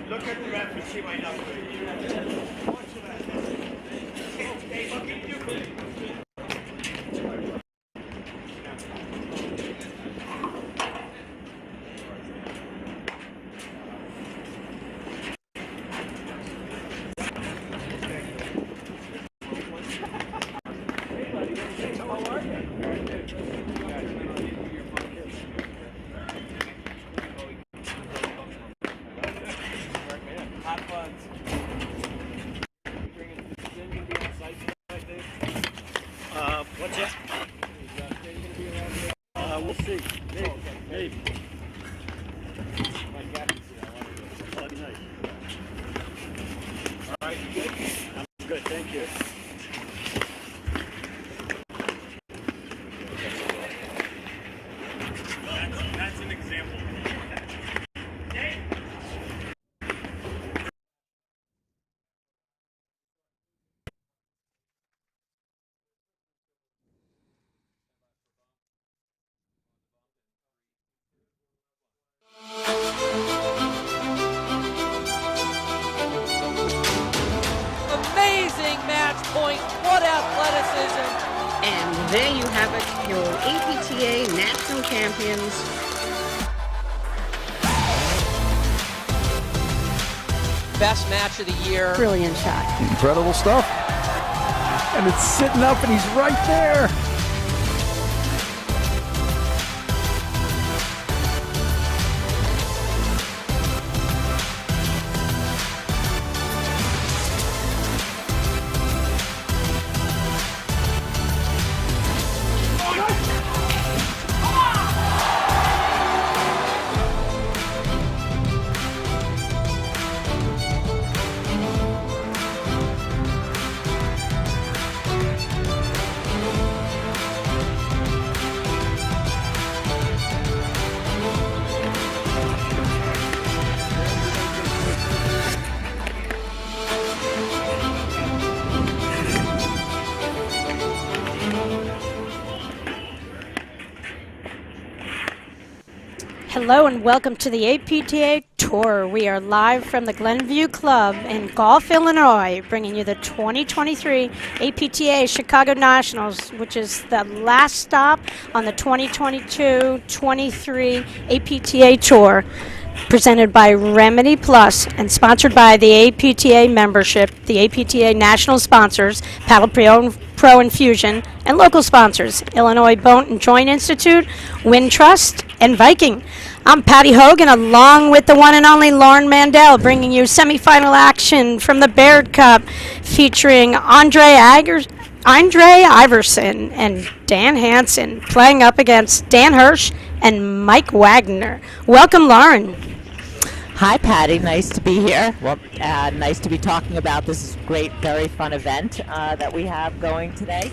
Look at the ref and see my number. What's that? We'll see. Maybe. That'd be nice. All right, you good? I'm good, thank you. That's an example. Amazing match point. What athleticism. And there you have it, your APTA National Champions. Best match of the year. Brilliant shot. Incredible stuff. And it's sitting up and he's right there. Hello and welcome to the APTA Tour. We are live from the Glenview Club in Gulf, Illinois, bringing you the 2023 APTA Chicago Nationals, which is the last stop on the 2022-23 APTA Tour, presented by Remedy Plus and sponsored by the APTA membership, the APTA national sponsors, Paddle Pro Infusion, and local sponsors, Illinois Boat and Joint Institute, Wind Trust, and Viking. I'm Patty Hogan, along with the one and only Lauren Mandel, bringing you semifinal action from the Baird Cup, featuring Andre Iverson and Dan Hansen, playing up against Dan Hirsch and Mike Wagner. Welcome, Lauren. Hi, Patty. Nice to be here. Well, nice to be talking about this great, very fun event that we have going today.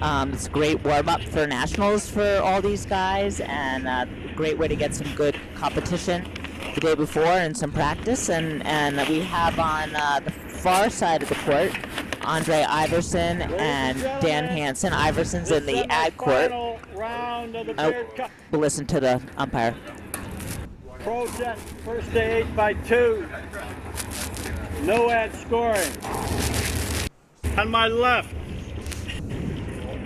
It's a great warm-up for nationals for all these guys, and a great way to get some good competition the day before and some practice. And we have on the far side of the court Andre Iverson and Dan Hansen. Iverson's in the ad court. We'll listen to the umpire. Pro set first to 8 by 2. No ad scoring. On my left,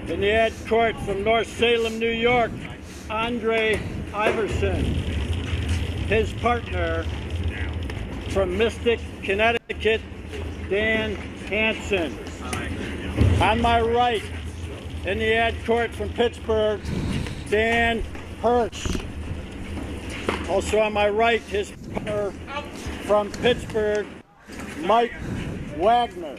in the ad court from North Salem, New York, Andre Iverson. His partner from Mystic, Connecticut, Dan Hansen. On my right, in the ad court from Pittsburgh, Dan Hirsch. Also on my right, his partner from Pittsburgh, Mike Wagner.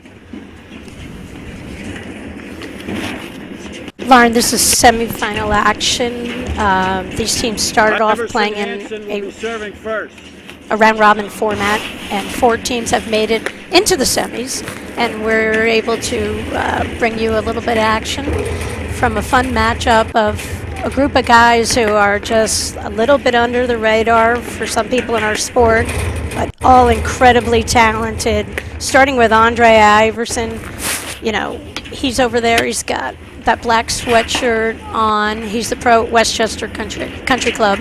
Lauren, this is semifinal action. These teams started off playing in a round-robin format, and 4 teams have made it into the semis, and we're able to bring you a little bit of action from a fun matchup of a group of guys who are just a little bit under the radar for some people in our sport, but all incredibly talented. Starting with Andre Iverson, you know, he's over there. He's got that black sweatshirt on. He's the pro at Westchester Country Club.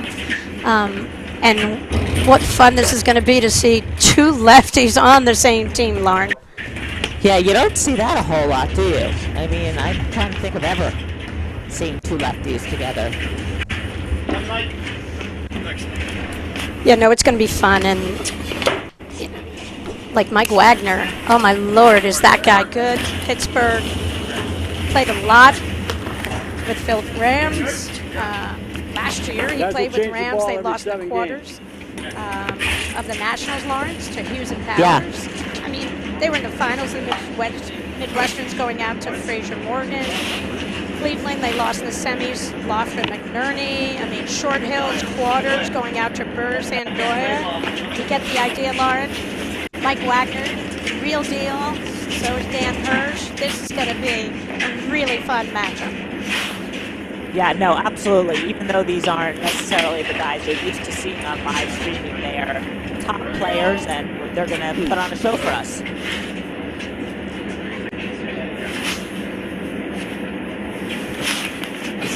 And what fun this is going to be to see two lefties on the same team, Lauren. Yeah, you don't see that a whole lot, do you? I mean, I can't think of ever seeing two lefties together. Yeah, no, it's going to be fun. And like Mike Wagner, oh my Lord, is that guy good? Pittsburgh played a lot with Phil Rams. Last year he played with Rams. They lost the quarters of the Nationals, Lawrence, to Hughes and Powers. Yeah. I mean, they were in the finals of the Midwesterns going out to Frazier Morgan. Cleveland, they lost in the semis, Lofton McNerney. I mean, Short Hills, quarters going out to Burr Sandoya. You get the idea, Lauren? Mike Wagner, real deal. So is Dan Hirsch. This is going to be a really fun matchup. Yeah, no, absolutely. Even though these aren't necessarily the guys you're used to seeing on live streaming, they are top players, and they're going to put on a show for us. So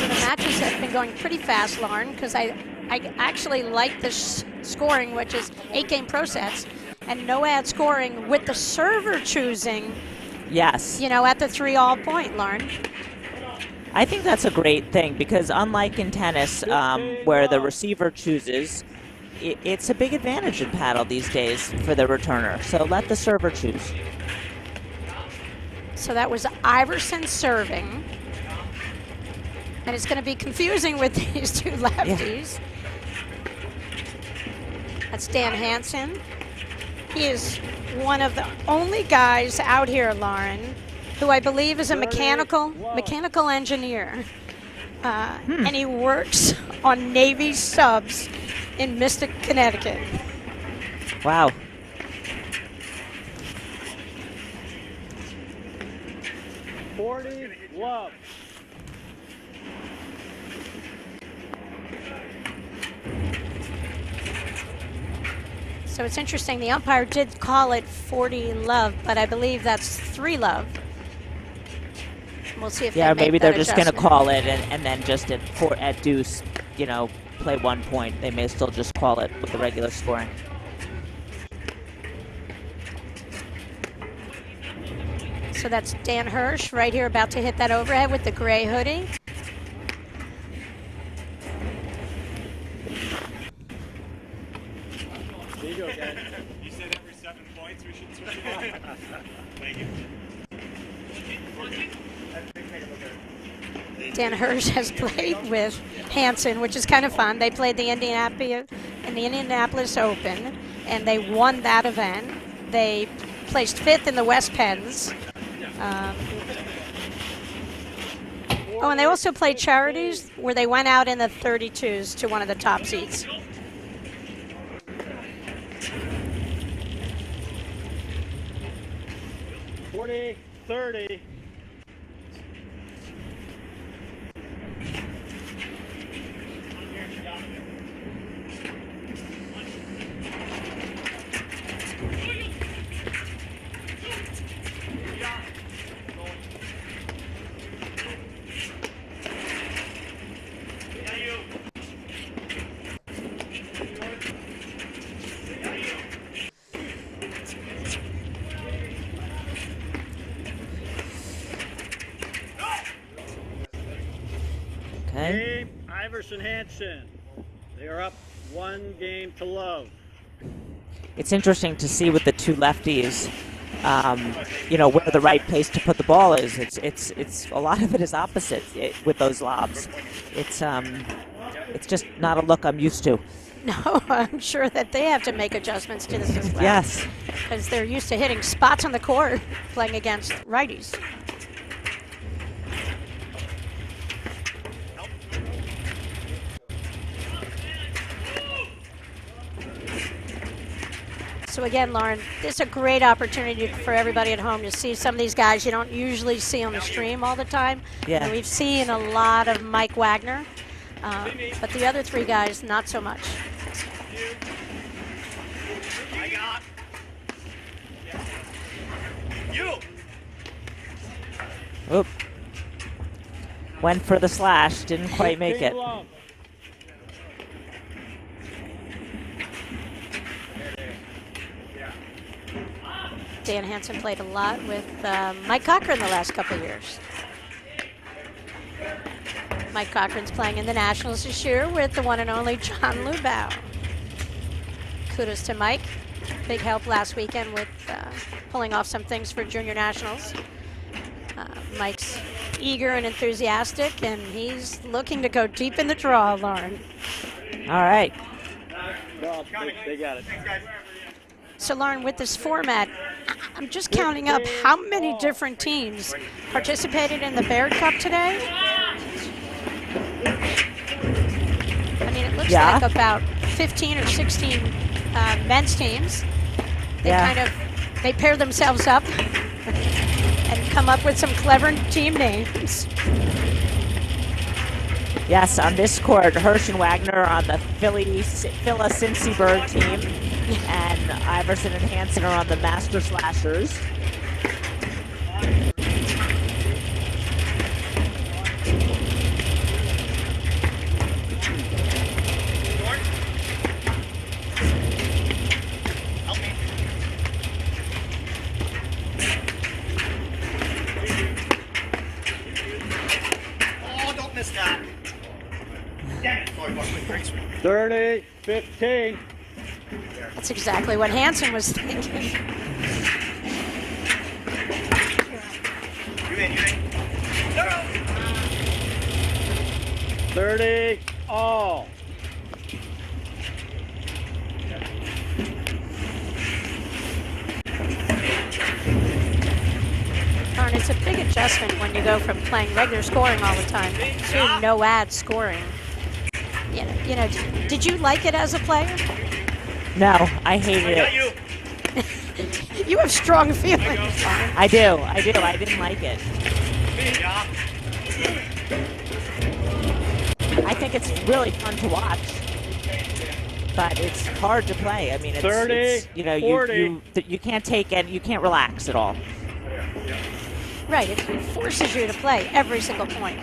the matches have been going pretty fast, Lauren, because I actually like the scoring, which is 8-game pro sets, and no ad scoring with the server choosing. Yes. You know, at the 3-all point, Lauren. I think that's a great thing because unlike in tennis, where the receiver chooses, it's a big advantage in paddle these days for the returner. So let the server choose. So that was Iverson serving. And it's going to be confusing with these two lefties. Yeah. That's Dan Hansen. He is one of the only guys out here, Lauren, who I believe is a mechanical engineer. And he works on Navy subs in Mystic, Connecticut. Wow. Love. So it's interesting, the umpire did call it 40 love, but I believe that's 3 love. We'll see if they maybe make they're that just going to adjustment. call it and then just at deuce, you know, play 1 point. They may still just call it with the regular scoring. So that's Dan Hirsch right here about to hit that overhead with the gray hoodie. There you go, guys. You said every 7 points we should switch it off. Thank you. Dan Hirsch has played with Hansen, which is kind of fun. They played the Indianapolis Open, and they won that event. They placed 5th in the West Pens. And they also played charities where they went out in the 32s to one of the top seeds. $40-30. Okay. Game Iverson Hansen. They are up 1 game to love. It's interesting to see with the two lefties, you know, where the right place to put the ball is. It's a lot of it is opposite with those lobs. It's just not a look I'm used to. No, I'm sure that they have to make adjustments to this as well. Yes. Because they're used to hitting spots on the court playing against righties. So again, Lauren, this is a great opportunity for everybody at home to see some of these guys you don't usually see on the stream all the time. Yeah. And we've seen a lot of Mike Wagner, but the other 3 guys, not so much. I got you. Oop. Went for the slash, didn't quite make it. Dan Hansen played a lot with Mike Cochran the last couple of years. Mike Cochran's playing in the Nationals this year with the one and only John Lubau. Kudos to Mike. Big help last weekend with pulling off some things for Junior Nationals. Mike's eager and enthusiastic, and he's looking to go deep in the draw, Lauren. All right. Well, they got it. So, Lauren, with this format, I'm just counting up how many different teams participated in the Baird Cup today. I mean, it looks like about 15 or 16 men's teams. They pair themselves up and come up with some clever team names. Yes, on this court, Hirsch and Wagner on the Phila Cincy Bird team, and Iverson and Hansen are on the Master Slashers. Oh, don't miss that. 30-15. That's exactly what Hansen was thinking. You in. 30 all. Darn, it's a big adjustment when you go from playing regular scoring all the time to no ad scoring. You know, did you like it as a player? No, I hated it. You have strong feelings. I do. I didn't like it. I think it's really fun to watch, but it's hard to play. I mean, it's 30, you know, 40. you can't take it. You can't relax at all. Right, it forces you to play every single point.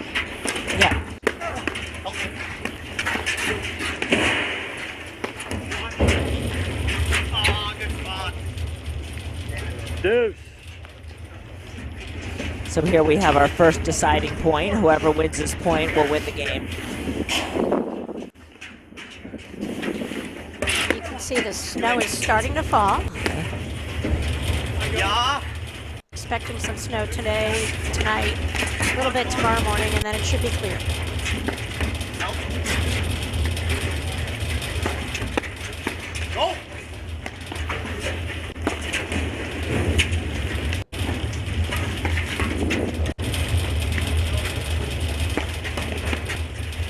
Yeah. Deuce. So here we have our first deciding point. Whoever wins this point will win the game. You can see the snow is starting to fall. Yeah. Expecting some snow today, tonight, a little bit tomorrow morning, and then it should be clear. Go.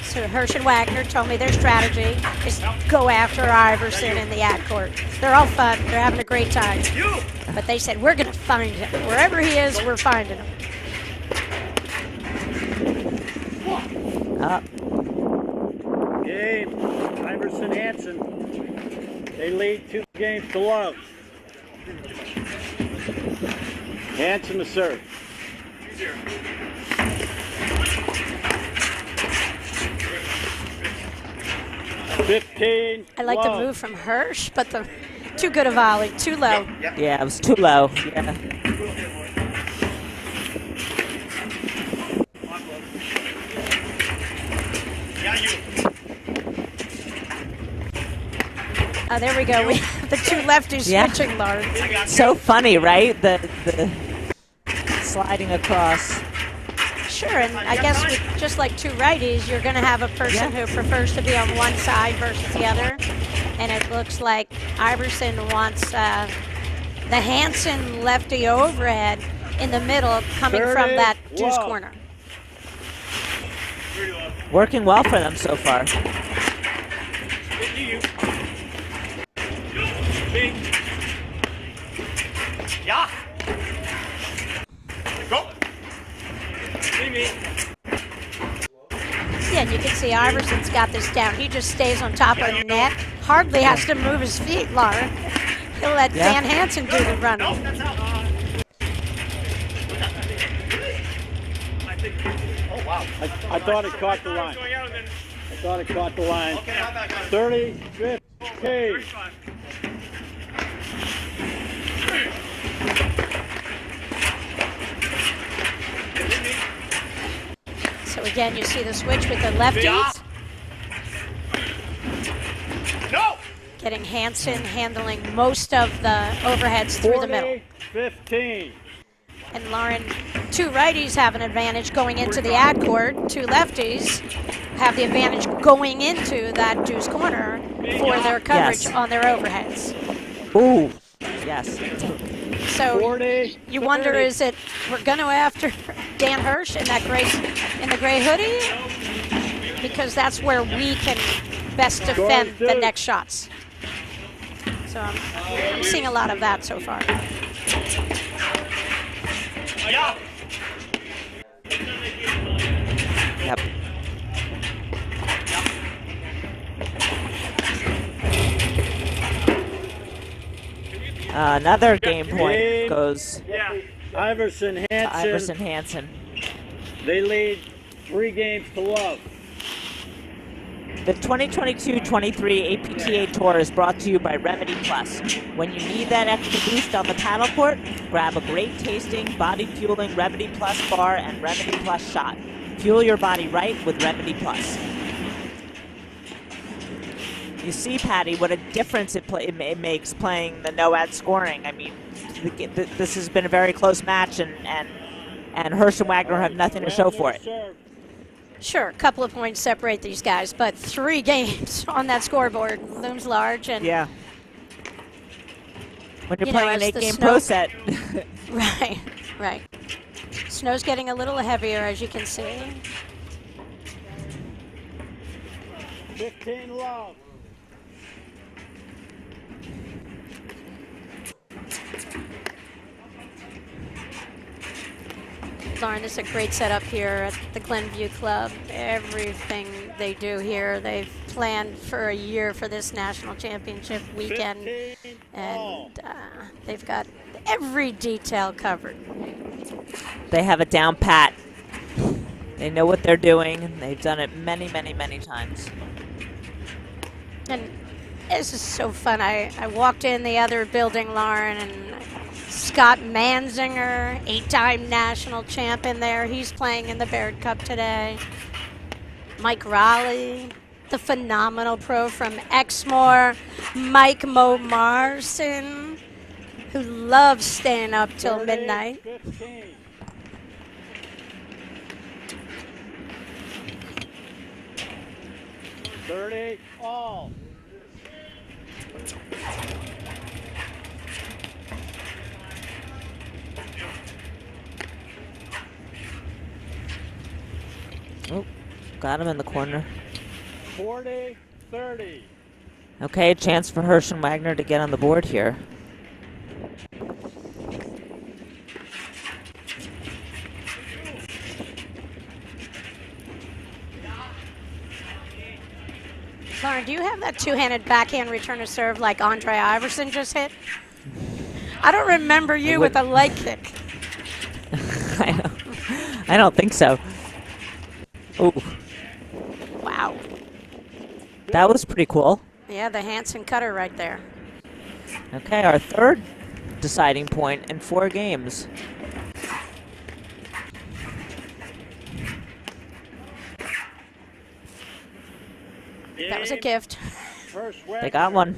So Hirsch and Wagner told me their strategy is go after Iverson in the ad court. They're all fun. They're having a great time. But they said, we're going to find him. Wherever he is, we're finding him. Game. Iverson Hansen. They lead 2 games to love. Hansen to serve. 15. I like the move from Hirsch, but the too good a volley, too low. Yeah, it was too low. Yeah. Oh, there we go. We have the two lefties switching, Lauren. So funny, right? The sliding across. Sure, and I guess with just like two righties, you're going to have a person who prefers to be on one side versus the other. And it looks like Iverson wants the Hansen lefty overhead in the middle coming from that deuce corner. Working well for them so far. Yeah. Go. See me. Yeah, and you can see Iverson's got this down. He just stays on top of the net. Hardly has to move his feet, Laura. He'll let Dan Hansen do the running. No, that's out. Oh, wow. I thought it caught the line. I thought it caught the line. 30-15. So again, you see the switch with the lefties. No! Getting Hansen handling most of the overheads through the middle. 40-15. And Lauren, two righties have an advantage going into the ad court. Two lefties have the advantage going into that deuce corner for their coverage on their overheads. Ooh, yes. So 40, you wonder, 30. is it we're going to after Dan Hirsch in the gray hoodie? Because that's where we can best defend the next shots. So I'm seeing a lot of that so far. Yeah. Yep. Another game point goes Yeah. Iverson to Hansen. Iverson Hansen. They lead 3 games to love. The 2022-23 APTA Tour is brought to you by Remedy Plus. When you need that extra boost on the paddle court, grab a great tasting, body fueling Remedy Plus bar and Remedy Plus shot. Fuel your body right with Remedy Plus. You see, Patty, what a difference it makes playing the no-ad scoring. I mean, this has been a very close match, and Hirsch and Wagner have nothing to show for it. Sure, a couple of points separate these guys, but 3 games on that scoreboard looms large. And yeah. When you're you know, playing an as the 8-game snow- pro set. Right. Snow's getting a little heavier, as you can see. 15 love. Lauren, this is a great setup here at the Glenview Club. Everything they do here, they've planned for a year for this national championship weekend, 15 and they've got every detail covered. They have it down pat. They know what they're doing, and they've done it many, many, many times. And this is so fun. I walked in the other building, Lauren, and Scott Manzinger, 8-time national champ in there. He's playing in the Baird Cup today. Mike Raleigh, the phenomenal pro from Exmoor. Mike Mo Marson, who loves staying up till 30, midnight. 15. $30 all. Oh, got him in the corner. 40-30. Okay, a chance for Hirsch and Wagner to get on the board here. Lauren, do you have that two-handed backhand return to serve like Andre Iverson just hit? I don't remember you with a leg kick. I don't think so. Oh, Wow. that was pretty cool. Yeah, the Hansen cutter right there. Okay, our third deciding point in 4 games. That was a gift. First They got one.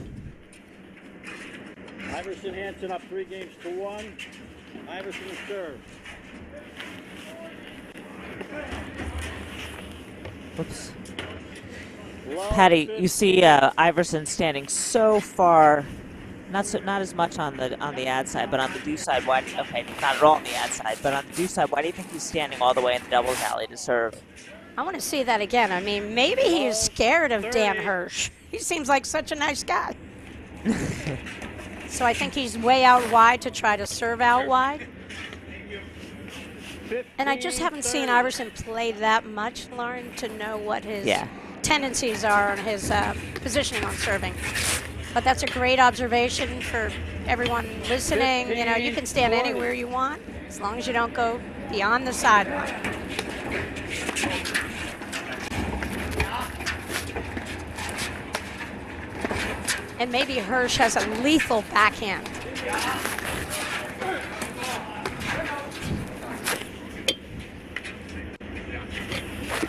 Iverson Hansen up 3 games to 1. Iverson is serve. Whoops. Love Patty, 15. you see Iverson standing so far, not as much on the ad side, but on the deuce side. Why? Okay, not at all on the ad side, but on the deuce side. Why do you think he's standing all the way in the doubles alley to serve? I want to see that again. I mean, maybe he is scared of Dan Hirsch. He seems like such a nice guy. So I think he's way out wide to try to serve out wide. And I just haven't seen Iverson play that much, Lauren, to know what his tendencies are and his positioning on serving. But that's a great observation for everyone listening. You know, you can stand anywhere you want as long as you don't go beyond the sideline. And maybe Hirsch has a lethal backhand.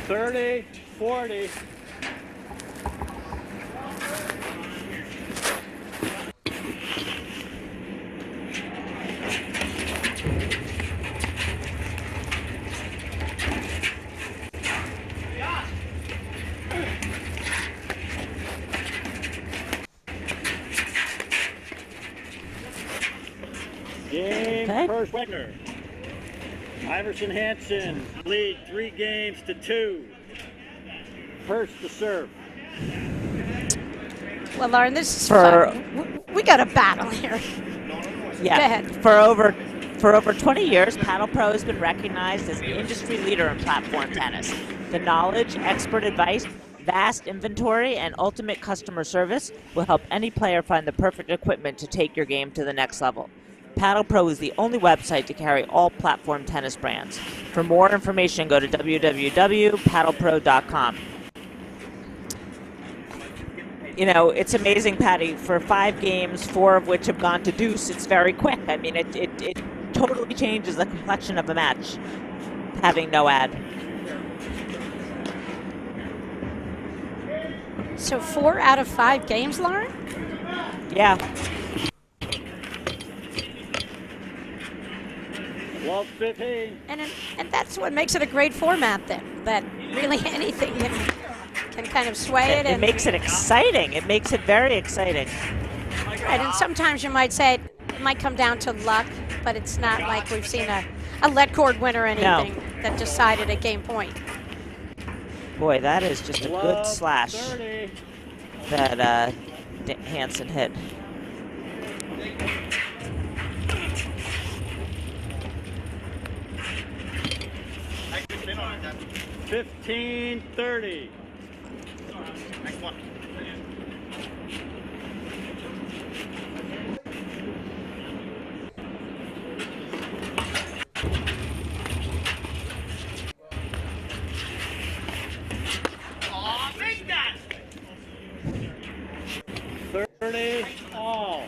30-40. Game Okay. first winner. Iverson Hansen lead 3-2. First to serve. Well, Lauren, this is For- fun. We got a battle here. Yeah. Go ahead. For over 20 years, Paddle Pro has been recognized as the industry leader in platform tennis. The knowledge, expert advice, vast inventory, and ultimate customer service will help any player find the perfect equipment to take your game to the next level. Paddle Pro is the only website to carry all platform tennis brands. For more information, go to www.paddlepro.com. You know, it's amazing, Patty. For 5 games, 4 of which have gone to deuce, it's very quick. I mean, it totally changes the complexion of a match, having no ad. So 4 out of 5 games, Lauren? Yeah. Love 15. And that's what makes it a great format then, that really anything can kind of sway it. It And makes it exciting. It makes it very exciting. right, and sometimes you might say it might come down to luck, but it's not like we've seen a let cord win or anything that decided at game point. Boy, that is just a good Love slash 30. that Hansen hit. Spin on it, Dad. 15-30. Next one. Aw, make that! 30 all.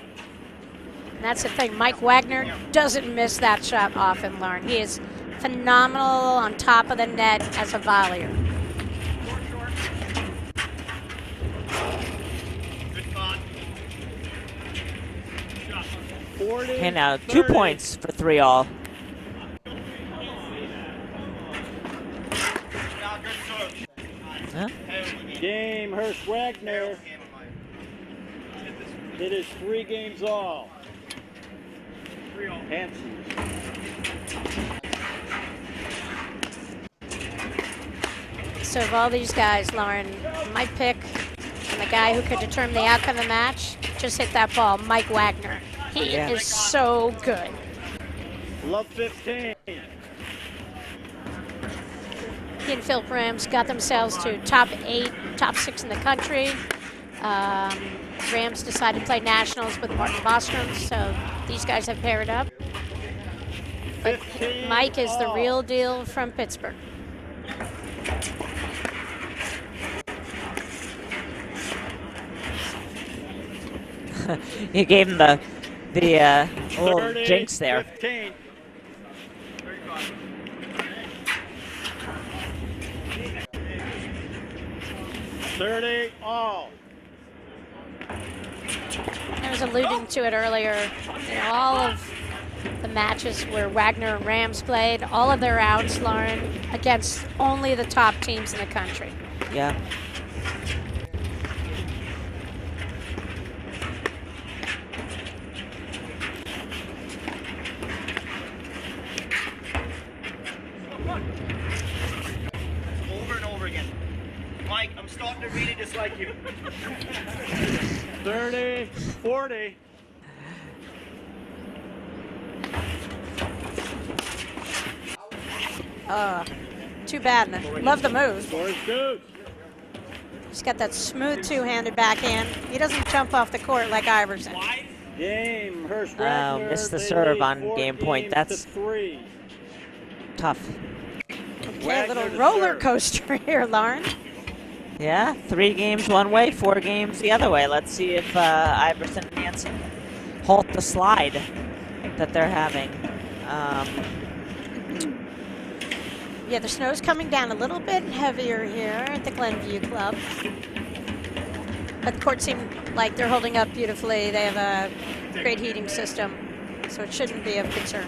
And that's the thing. Mike Wagner doesn't miss that shot often, Lauren. He is phenomenal on top of the net as a volleyer. Good spot. 40. Okay, now 2 points for 3 all. Now, good serve. Huh? Game Hirsch Wagner. Game of mine. It is 3 games all. Hansen. So of all these guys, Lauren, my pick and the guy who could determine the outcome of the match just hit that ball, Mike Wagner. He Yeah. is so good. Love 15. He and Phil Rams got themselves to top 8, top 6 in the country. Rams decided to play nationals with Martin Bostrom, so these guys have paired up. But 15 Mike is the all. real deal from Pittsburgh. You gave him the little 30, jinx there. 15. $30 all. I was alluding to it earlier. You know, all of the matches where Wagner and Rams played, all of their outs, Lauren, against only the top teams in the country. Yeah. Over and over again. Mike, I'm starting to really dislike you. 30, 40. Too bad. Love the move. Scores good. He's got that smooth two-handed backhand. He doesn't jump off the court like Iverson. Game Hirsch Wagner. Missed the they serve lead on 4 game point. games That's to 3. tough. Okay, a little Wagner to roller serve. coaster here, Lauren. Yeah, 3 games one way, 4 games the other way. Let's see if Iverson and Hansen halt the slide that they're having. Yeah, the snow's coming down a little bit heavier here at the Glenview Club. But the courts seem like they're holding up beautifully. They have a great heating system, so it shouldn't be of concern.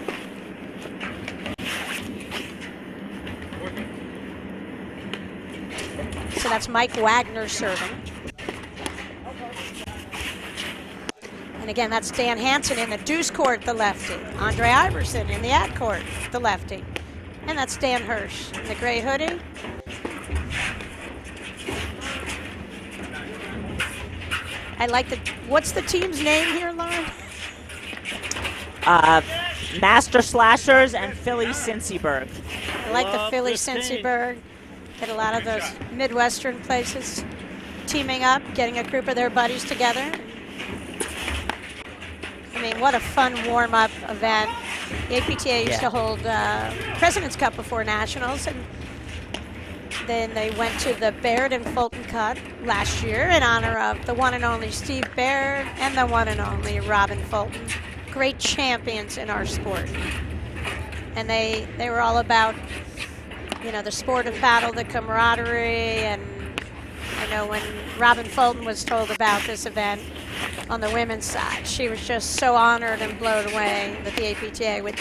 So that's Mike Wagner serving. And again, that's Dan Hansen in the deuce court, the lefty. Andre Iverson in the at court, the lefty. And that's Dan Hirsch in the gray hoodie. I like the, what's the team's name here, Lauren? Master Slashers and Philly Cincyburg. I like the Philly Cincyburg. Get a lot of those Midwestern places teaming up, getting a group of their buddies together. I mean, what a fun warm-up event. The APTA used to hold President's Cup before Nationals, and then they went to the Baird and Fulton Cup last year in honor of the one and only Steve Baird and the one and only Robin Fulton. Great champions in our sport. And they were all about, you know, the sport of battle, the camaraderie, and I know when Robin Fulton was told about this event on the women's side, she was just so honored and blown away that the APTA would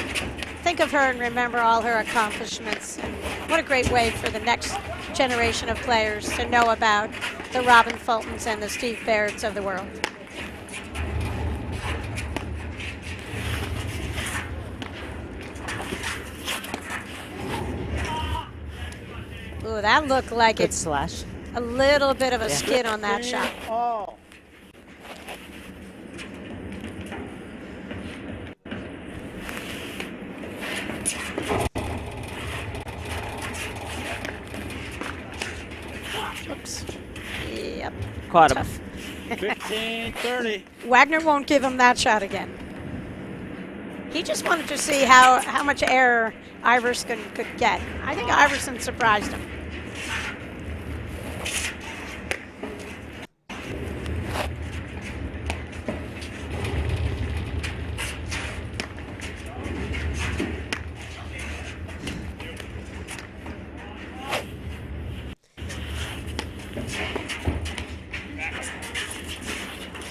think of her and remember all her accomplishments. And what a great way for the next generation of players to know about the Robin Fultons and the Steve Bairds of the world. Ooh, that looked like Good it's slash. a little bit of a skid on that shot. All. Oops. Yep. Caught him. Tough. 15-30. Wagner won't give him that shot again. He just wanted to see how much air Iverson could get. I think Iverson surprised him.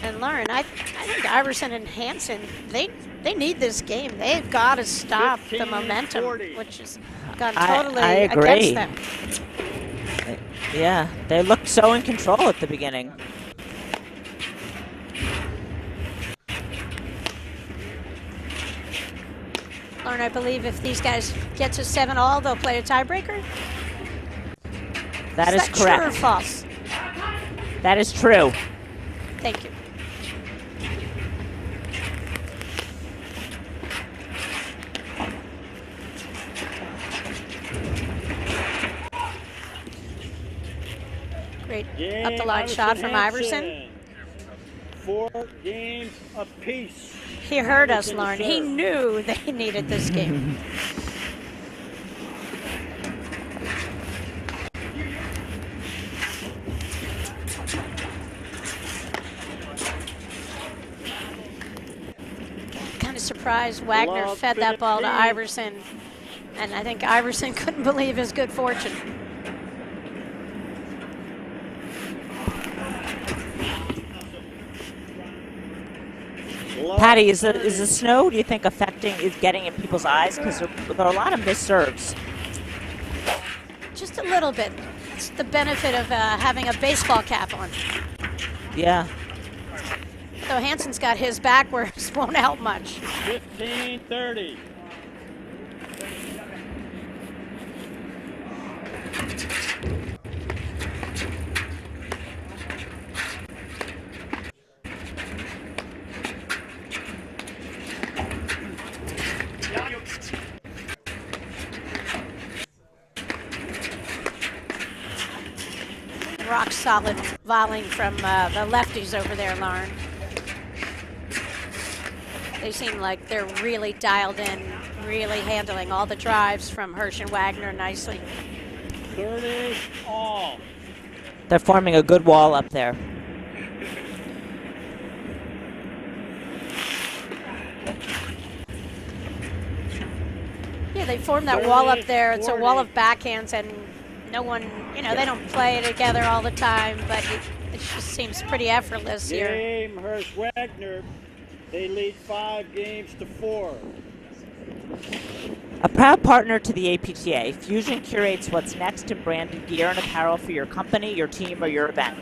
And Lauren, I think Iverson and Hansen, they need this game. They've got to stop the momentum, which has gone totally I agree. against them. Yeah, they looked so in control at the beginning. Lauren, I believe if these guys get to 7-all, they'll play a tiebreaker. That is that correct. True or false? That is true. Thank you. Great up the line shot from Iverson. 4 games apiece. He heard us, Lauren. He knew they needed this game. Kind of surprised Wagner fed that ball to Iverson, and I think Iverson couldn't believe his good fortune. Patty, is the snow, do you think, getting in people's eyes? Because there are a lot of missed serves. Just a little bit. It's the benefit of having a baseball cap on. Yeah. Though Hansen's got his backwards, won't help much. 15-30. Rock solid volleying from the lefties over there, Lauren. They seem like they're really dialed in, really handling all the drives from Hirsch and Wagner nicely. 30-all. They're forming a good wall up there. Yeah, Yeah, they form that wall up there. It's a wall of backhands, and no one, you know, they don't play together all the time, but it just seems pretty effortless here. Game Hirsch Wagner. They lead 5 games to 4. A proud partner to the APTA, Fusion curates what's next in branded gear and apparel for your company, your team, or your event.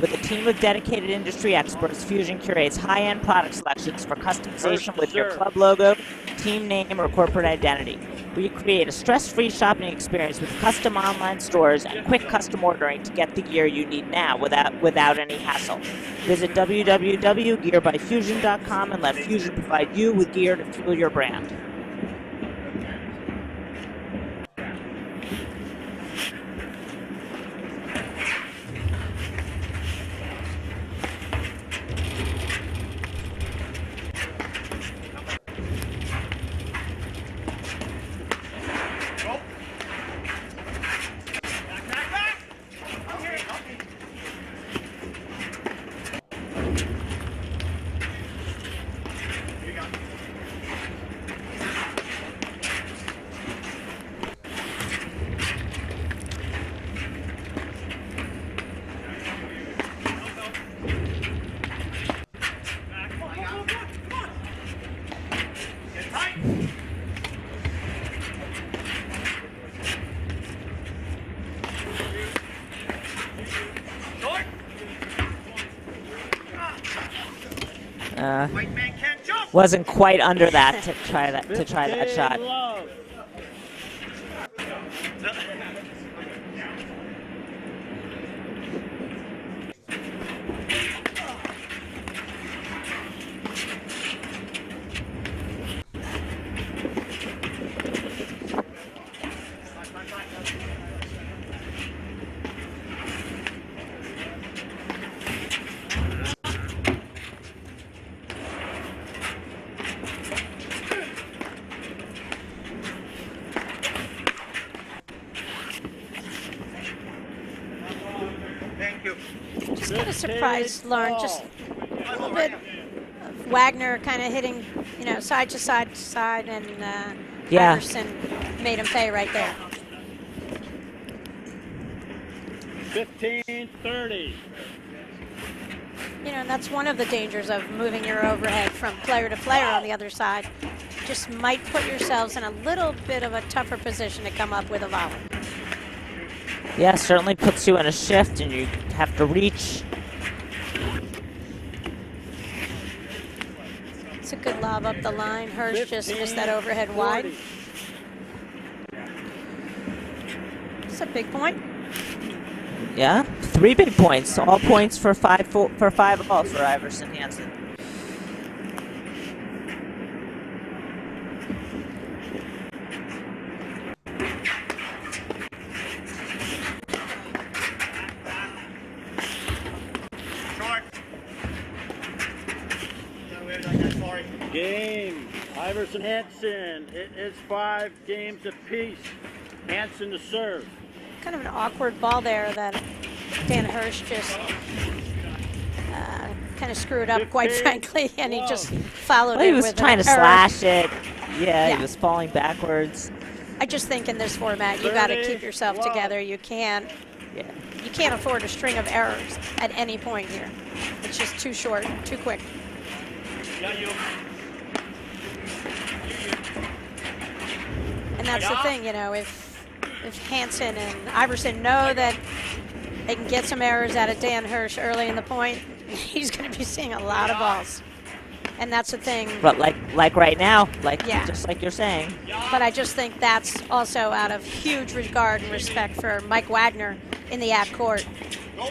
With a team of dedicated industry experts, Fusion curates high-end product selections for customization with your club logo, team name, or corporate identity. We create a stress-free shopping experience with custom online stores and quick custom ordering to get the gear you need now without any hassle. Visit www.gearbyfusion.com and let Fusion provide you with gear to fuel your brand. Wasn't quite under that to try that shot. Just kind of surprised, Lauren, just a little bit of Wagner kind of hitting, you know, side to side to side, and Iverson made him pay right there. 15-30. You know, and that's one of the dangers of moving your overhead from player to player on the other side. Just might put yourselves in a little bit of a tougher position to come up with a volley. Yeah, certainly puts you in a shift, and you have to reach. It's a good lob up the line. Hirsch just missed that overhead wide. It's a big point. Yeah, 3 big points. All points for 5 balls for Iverson Hansen. Game. Iverson Hansen. It is 5 games apiece. Hansen to serve. Kind of an awkward ball there that Dan Hirsch just kind of screwed up, quite frankly, and he just followed it. He was trying to slash it. Yeah, he was falling backwards. I just think in this format, you got to keep yourself together. You can't. Yeah. You can't afford a string of errors at any point here. It's just too short, too quick. And that's the thing, you know, if Hansen and Iverson know that they can get some errors out of Dan Hirsch early in the point, he's going to be seeing a lot of balls. And that's the thing. But like right now, just like you're saying. But I just think that's also out of huge regard and respect for Mike Wagner in the at court.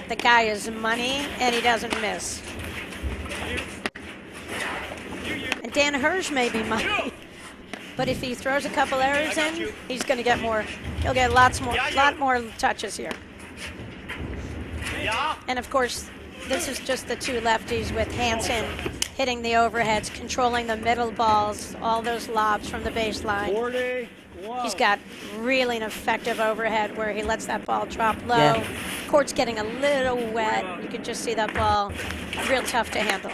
The guy is money, and he doesn't miss. And Dan Hirsch may be money. But if he throws a couple errors in, he's going to get more. He'll get lot more touches here. And of course, this is just the 2 lefties with Hansen hitting the overheads, controlling the middle balls, all those lobs from the baseline. He's got really an effective overhead where he lets that ball drop low. Yeah. Court's getting a little wet. You can just see that ball real tough to handle.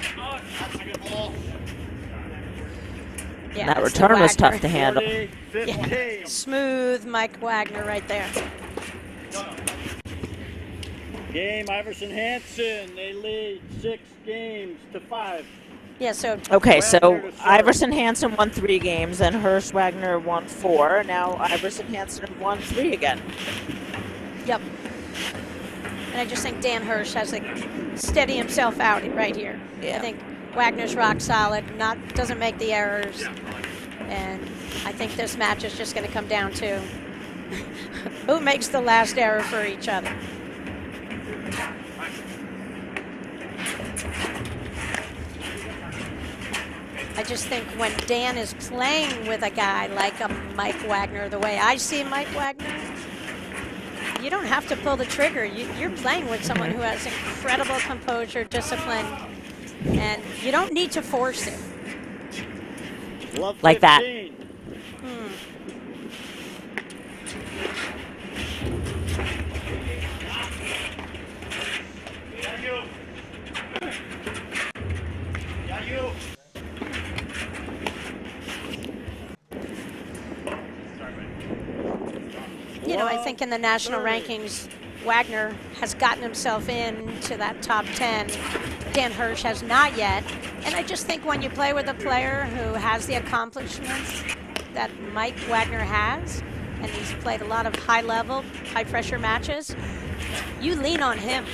Yeah, That that's the return was Wagner. tough to handle. 40-15. Smooth Mike Wagner right there. Game, Iverson Hansen. They lead 6 games to 5. Yeah, so Okay, so Wagner to serve. Iverson Hansen won 3 games, and Hirsch Wagner won 4. Now Iverson Hansen won 3 again. yep. And I just think Dan Hirsch has to steady himself out right here. Yeah. I think Wagner's rock solid, doesn't make the errors, and I think this match is just going to come down to who makes the last error for each other. I just think when Dan is playing with a guy like a Mike Wagner, the way I see Mike Wagner, you don't have to pull the trigger. You're playing with someone who has incredible composure, discipline, and you don't need to force it. Love Like that. 15. You know, I think in the national rankings, Wagner has gotten himself into that top 10. Dan Hirsch has not yet. And I just think when you play with a player who has the accomplishments that Mike Wagner has, and he's played a lot of high-level, high-pressure matches, you lean on him.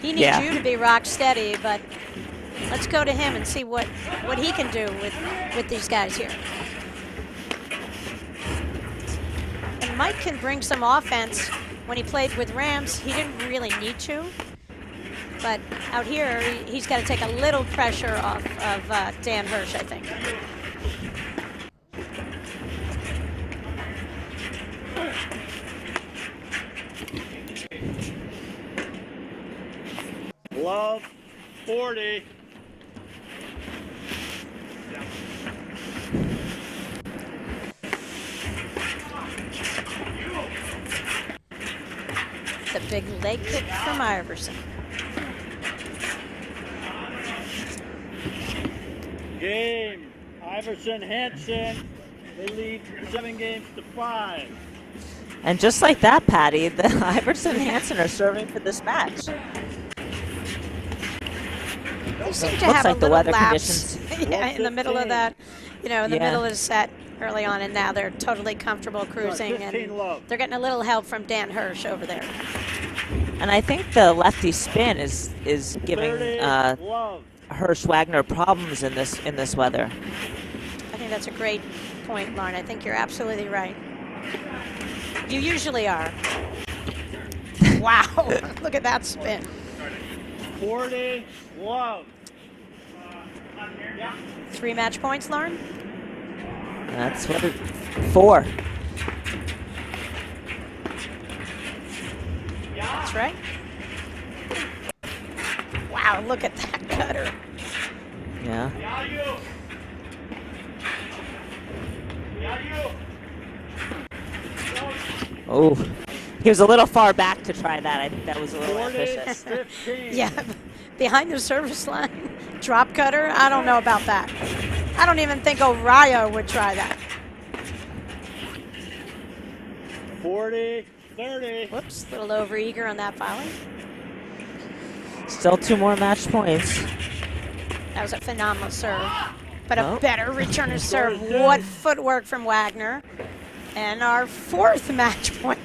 He needs you to be rock steady, but let's go to him and see what he can do with these guys here. And Mike can bring some offense. When he played with Rams, he didn't really need to. But out here, he's got to take a little pressure off of Dan Hirsch, I think. Love 40. The big leg kick from Iverson. Game, Iverson Hansen. They lead 7 games to 5. And just like that, Patty, the Iverson Hansen are serving for this match. They seem to Looks have like a the little weather lapse conditions. yeah, in the middle of that, you know, in the Yeah. middle of the set early on, and now they're totally comfortable cruising, 15 and love. they're getting a little help from Dan Hirsch over there. And I think the lefty spin is giving 30 love. Hirsch Wagner problems in this weather. I think that's a great point, Lauren. I think you're absolutely right. You usually are. Wow, look at that spin. 40 love. 3 match points, Lauren? That's what 4. That's right. Wow, look at that cutter. Yeah. Oh, he was a little far back to try that. I think that was a little 40 ambitious. 15. Yeah, behind the service line. Drop cutter? I don't know about that. I don't even think Orion would try that. 40 30. Whoops, a little overeager on that volley. Still 2 more match points. That was a phenomenal serve, but Oh. a better return of serve. What footwork from Wagner. And our 4th match point.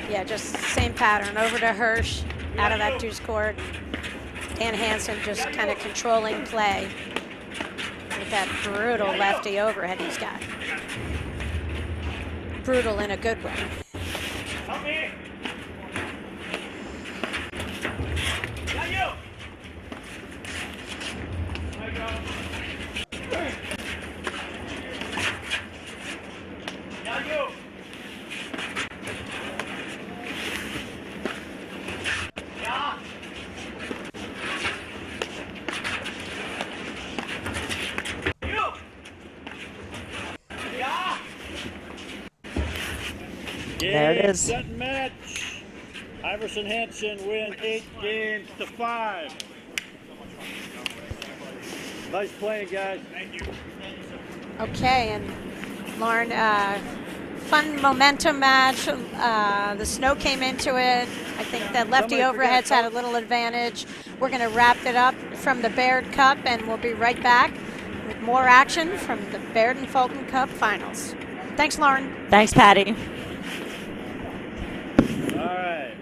Yeah, just same pattern. Over to Hirsch, out of that deuce court. Dan Hansen just kind of controlling play with that brutal lefty overhead he's got. Brutal in a good way. There it is. Set and match. Iverson Hansen win 8 games to 5. Nice playing, guys. Thank you. Okay, and Lauren, fun momentum match. The snow came into it. I think that lefty overheads had a little advantage. We're going to wrap it up from the Baird Cup, and we'll be right back with more action from the Baird and Fulton Cup Finals. Thanks, Lauren. Thanks, Patty. All right.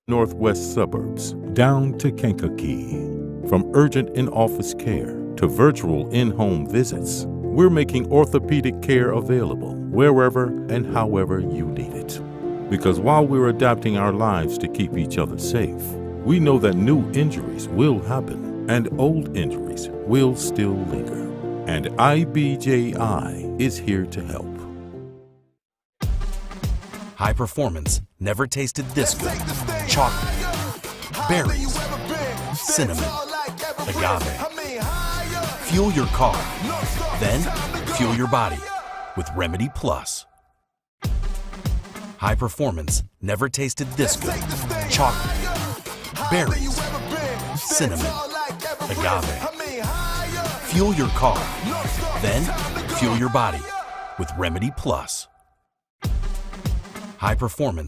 Northwest suburbs down to Kankakee. From urgent in-office care to virtual in-home visits, we're making orthopedic care available wherever and however you need it. Because while we're adapting our lives to keep each other safe, we know that new injuries will happen and old injuries will still linger. And IBJI is here to help. High performance never tasted this good. Chocolate, berries, cinnamon, agave. Fuel your car, then fuel your body with Remedy Plus. High performance never tasted this good. Chocolate, berries, cinnamon, agave. Fuel your car, then fuel your body with Remedy Plus. High performance